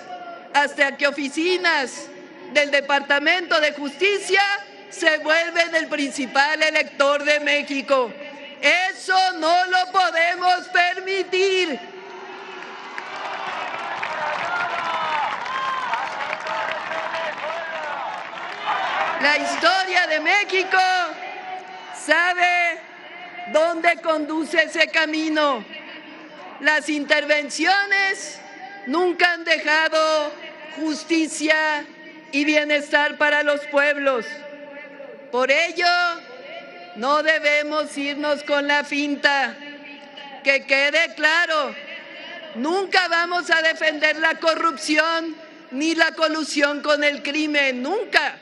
hasta que oficinas del Departamento de Justicia se vuelven el principal elector de México. Eso no lo podemos permitir. La historia de México sabe dónde conduce ese camino. Las intervenciones nunca han dejado justicia y bienestar para los pueblos. Por ello, no debemos irnos con la finta. Que quede claro, nunca vamos a defender la corrupción ni la colusión con el crimen, nunca.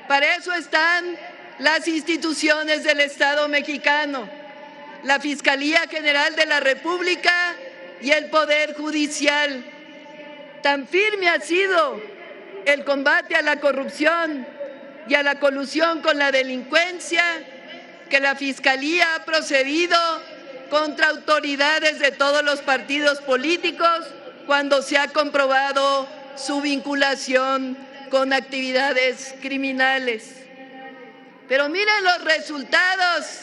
Para eso están las instituciones del Estado mexicano, la Fiscalía General de la República y el Poder Judicial. Tan firme ha sido el combate a la corrupción y a la colusión con la delincuencia que la Fiscalía ha procedido contra autoridades de todos los partidos políticos cuando se ha comprobado su vinculación con actividades criminales. Pero miren los resultados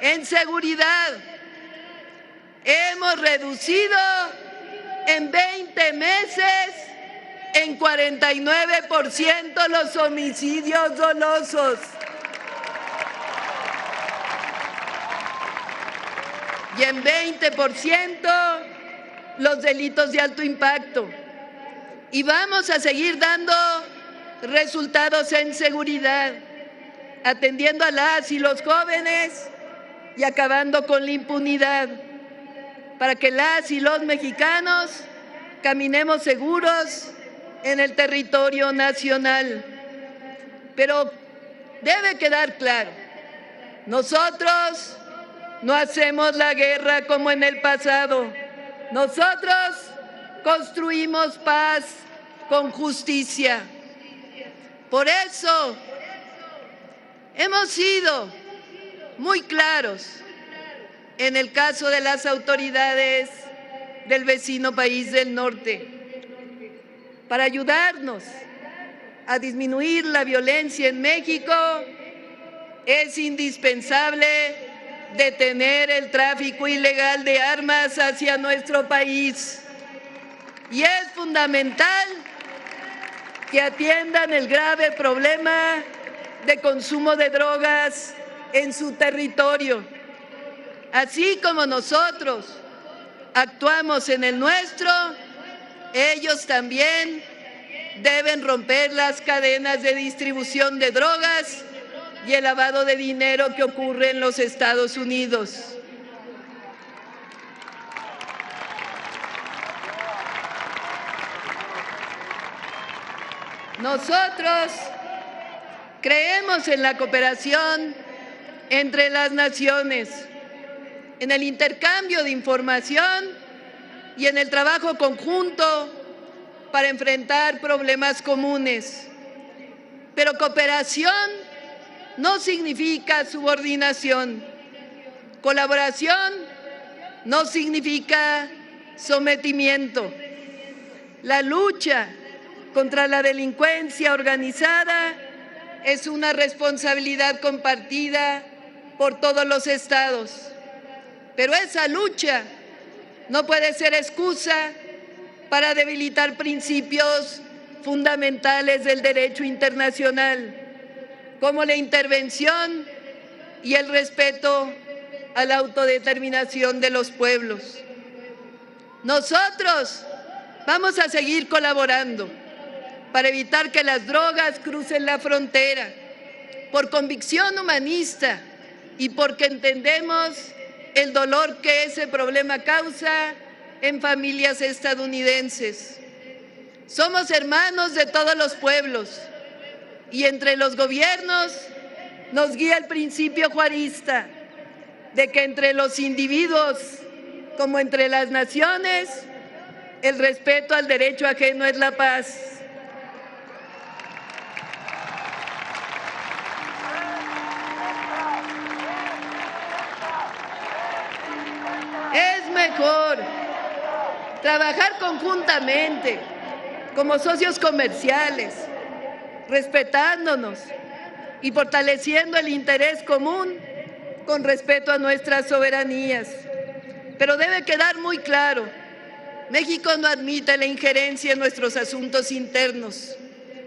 en seguridad. Hemos reducido en 20 meses en 49% los homicidios dolosos. Y en 20% los delitos de alto impacto. Y vamos a seguir dando resultados en seguridad, atendiendo a las y los jóvenes y acabando con la impunidad, para que las y los mexicanos caminemos seguros en el territorio nacional. Pero debe quedar claro, nosotros no hacemos la guerra como en el pasado. Nosotros construimos paz con justicia. Por eso hemos sido muy claros en el caso de las autoridades del vecino país del norte, para ayudarnos a disminuir la violencia en México. Es indispensable detener el tráfico ilegal de armas hacia nuestro país y es fundamental que atiendan el grave problema de consumo de drogas en su territorio. Así como nosotros actuamos en el nuestro, ellos también deben romper las cadenas de distribución de drogas y el lavado de dinero que ocurre en los Estados Unidos. Nosotros creemos en la cooperación entre las naciones, en el intercambio de información y en el trabajo conjunto para enfrentar problemas comunes. Pero cooperación no significa subordinación. Colaboración no significa sometimiento. La lucha contra la delincuencia organizada es una responsabilidad compartida por todos los estados. Pero esa lucha no puede ser excusa para debilitar principios fundamentales del derecho internacional, como la intervención y el respeto a la autodeterminación de los pueblos. Nosotros vamos a seguir colaborando para evitar que las drogas crucen la frontera, por convicción humanista y porque entendemos el dolor que ese problema causa en familias estadounidenses. Somos hermanos de todos los pueblos y entre los gobiernos nos guía el principio juarista de que entre los individuos como entre las naciones el respeto al derecho ajeno es la paz. Es mejor trabajar conjuntamente como socios comerciales, respetándonos y fortaleciendo el interés común con respeto a nuestras soberanías. Pero debe quedar muy claro, México no admite la injerencia en nuestros asuntos internos,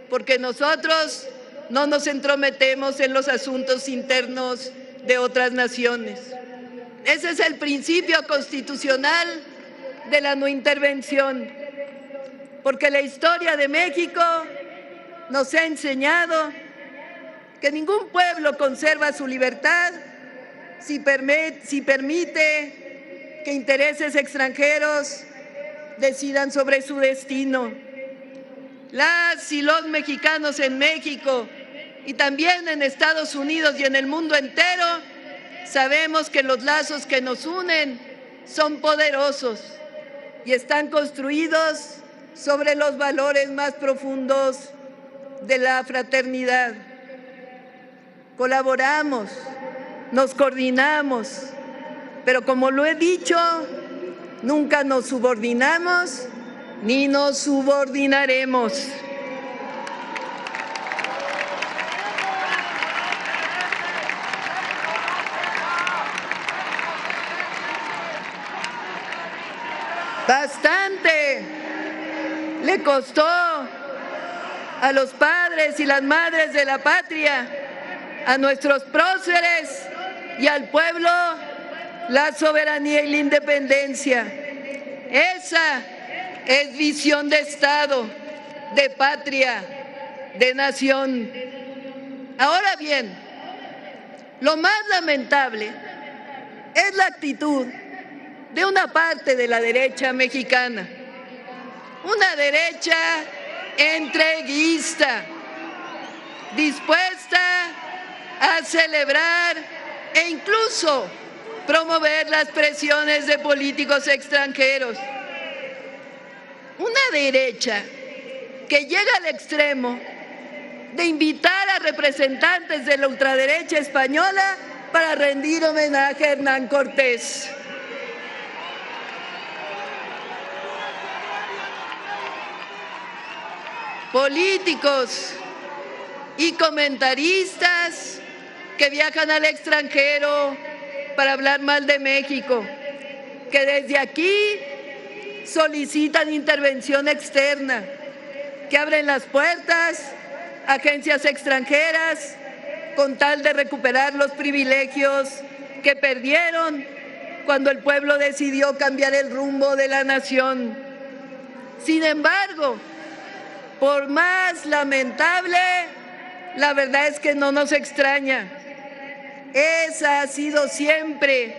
porque nosotros no nos entrometemos en los asuntos internos de otras naciones. Ese es el principio constitucional de la no intervención, porque la historia de México nos ha enseñado que ningún pueblo conserva su libertad si permite que intereses extranjeros decidan sobre su destino. Las y los mexicanos en México y también en Estados Unidos y en el mundo entero sabemos que los lazos que nos unen son poderosos y están construidos sobre los valores más profundos de la fraternidad. Colaboramos, nos coordinamos, pero como lo he dicho, nunca nos subordinamos ni nos subordinaremos. Bastante le costó a los padres y las madres de la patria, a nuestros próceres y al pueblo la soberanía y la independencia. Esa es visión de Estado, de patria, de nación. Ahora bien, lo más lamentable es la actitud de una parte de la derecha mexicana, una derecha entreguista, dispuesta a celebrar e incluso promover las presiones de políticos extranjeros. Una derecha que llega al extremo de invitar a representantes de la ultraderecha española para rendir homenaje a Hernán Cortés. Políticos y comentaristas que viajan al extranjero para hablar mal de México, que desde aquí solicitan intervención externa, que abren las puertas a agencias extranjeras con tal de recuperar los privilegios que perdieron cuando el pueblo decidió cambiar el rumbo de la nación. Sin embargo, por más lamentable, la verdad es que no nos extraña. Esa ha sido siempre,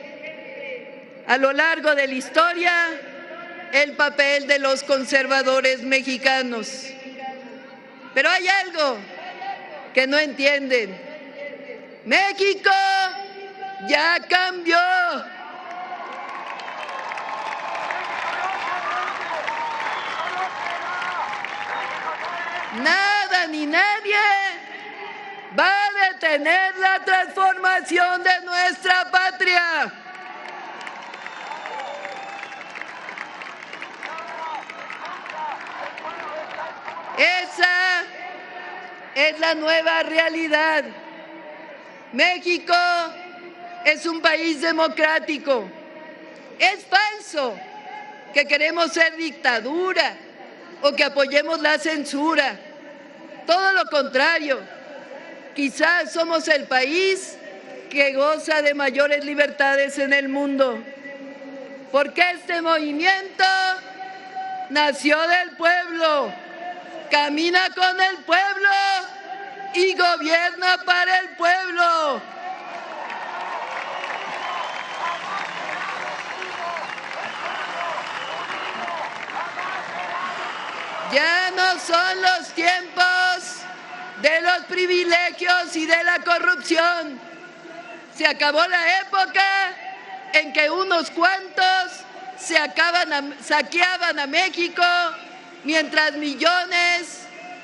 a lo largo de la historia, el papel de los conservadores mexicanos. Pero hay algo que no entienden. México ya cambió. Nada ni nadie va a detener la transformación de nuestra patria. Esa es la nueva realidad. México es un país democrático. Es falso que queremos ser dictadura o que apoyemos la censura. Todo lo contrario. Quizás somos el país que goza de mayores libertades en el mundo. Porque este movimiento nació del pueblo, camina con el pueblo y gobierna para el pueblo. Ya no son los tiempos de los privilegios y de la corrupción. Se acabó la época en que unos cuantos saqueaban a México mientras millones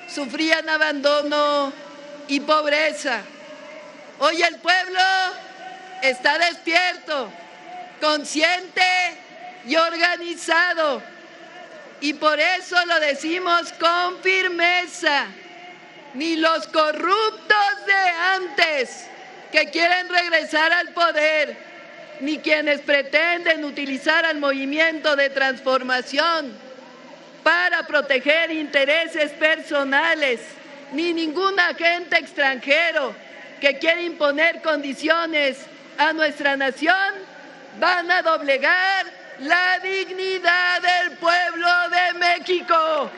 sufrían abandono y pobreza. Hoy el pueblo está despierto, consciente y organizado. Y por eso lo decimos con firmeza. Ni los corruptos de antes que quieren regresar al poder, ni quienes pretenden utilizar al movimiento de transformación para proteger intereses personales, ni ningún agente extranjero que quiere imponer condiciones a nuestra nación, van a doblegar la dignidad del pueblo de México.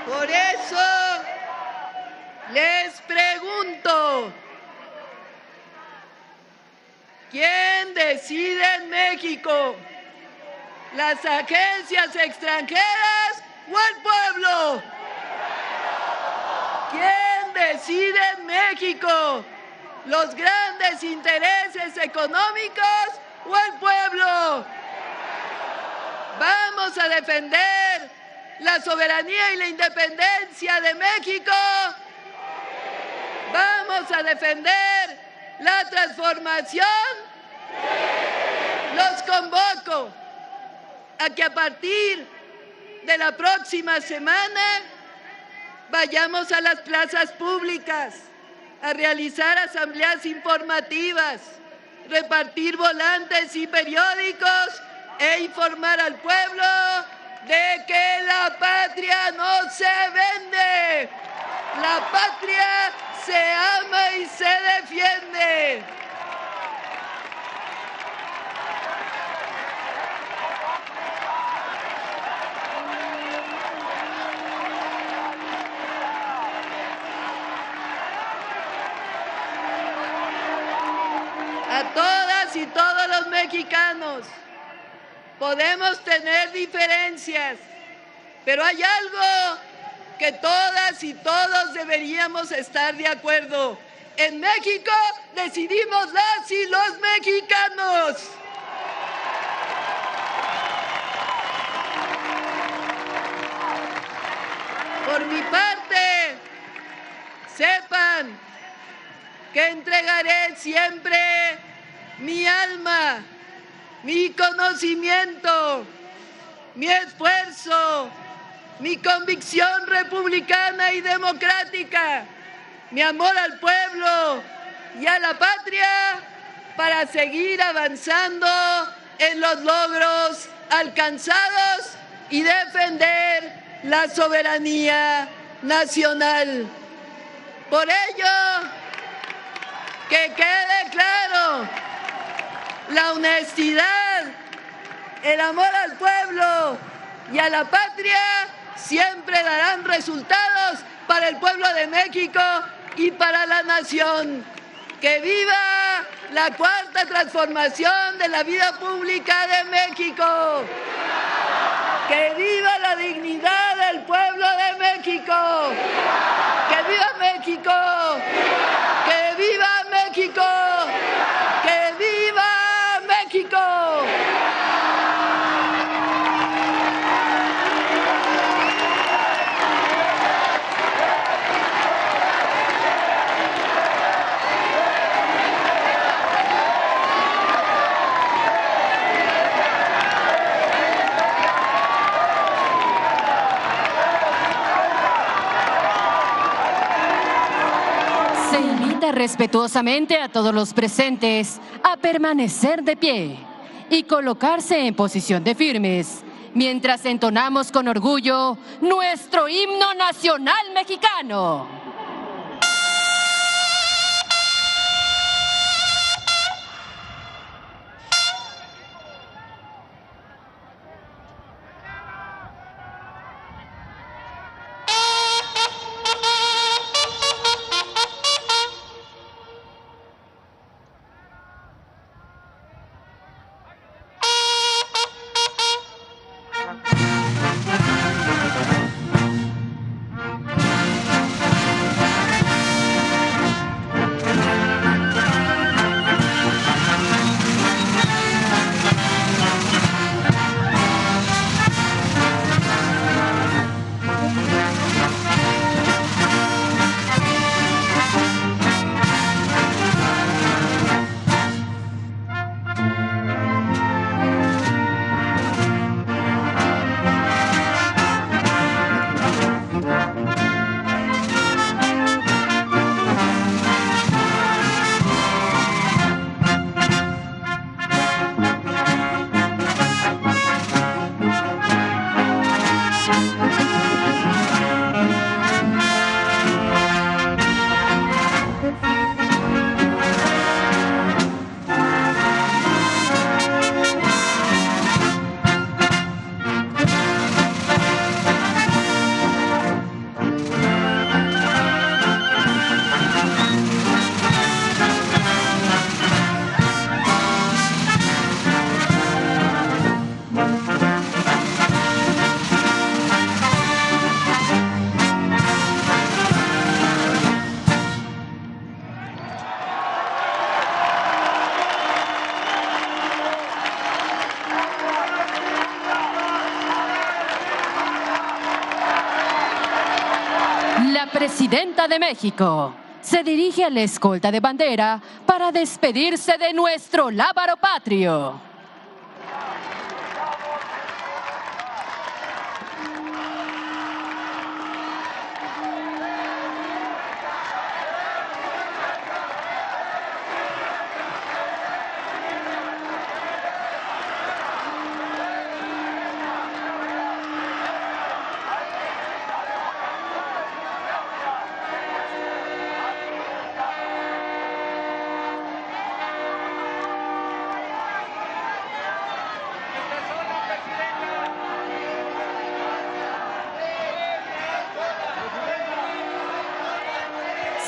Por eso les pregunto, ¿quién decide en México? ¿Las agencias extranjeras o el pueblo? ¿Quién decide en México? ¿Los grandes intereses económicos o el pueblo? Vamos a defender la soberanía y la independencia de México. Vamos a defender la transformación. Los convoco a que a partir de la próxima semana vayamos a las plazas públicas a realizar asambleas informativas, repartir volantes y periódicos e informar al pueblo de que la patria no se vende, la patria se ama y se defiende. A todas todas y todos los mexicanos. Podemos tener diferencias, pero hay algo que todas y todos deberíamos estar de acuerdo. En México decidimos las y los mexicanos. Por mi parte, sepan que entregaré siempre mi alma, mi conocimiento, mi esfuerzo, mi convicción republicana y democrática, mi amor al pueblo y a la patria para seguir avanzando en los logros alcanzados y defender la soberanía nacional. Por ello, que quede claro, la honestidad, el amor al pueblo y a la patria siempre darán resultados para el pueblo de México y para la nación. ¡Que viva la cuarta transformación de la vida pública de México! ¡Que viva la dignidad del pueblo de México! ¡Que viva México! ¡Que viva México! ¡Que viva México! Se invita respetuosamente a todos los presentes a permanecer de pie y colocarse en posición de firmes mientras entonamos con orgullo nuestro himno nacional mexicano. La presidenta de México se dirige a la escolta de bandera para despedirse de nuestro lábaro patrio.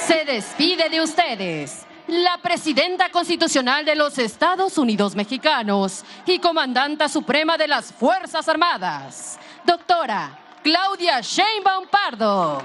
Se despide de ustedes la Presidenta Constitucional de los Estados Unidos Mexicanos y Comandanta Suprema de las Fuerzas Armadas, doctora Claudia Sheinbaum Pardo.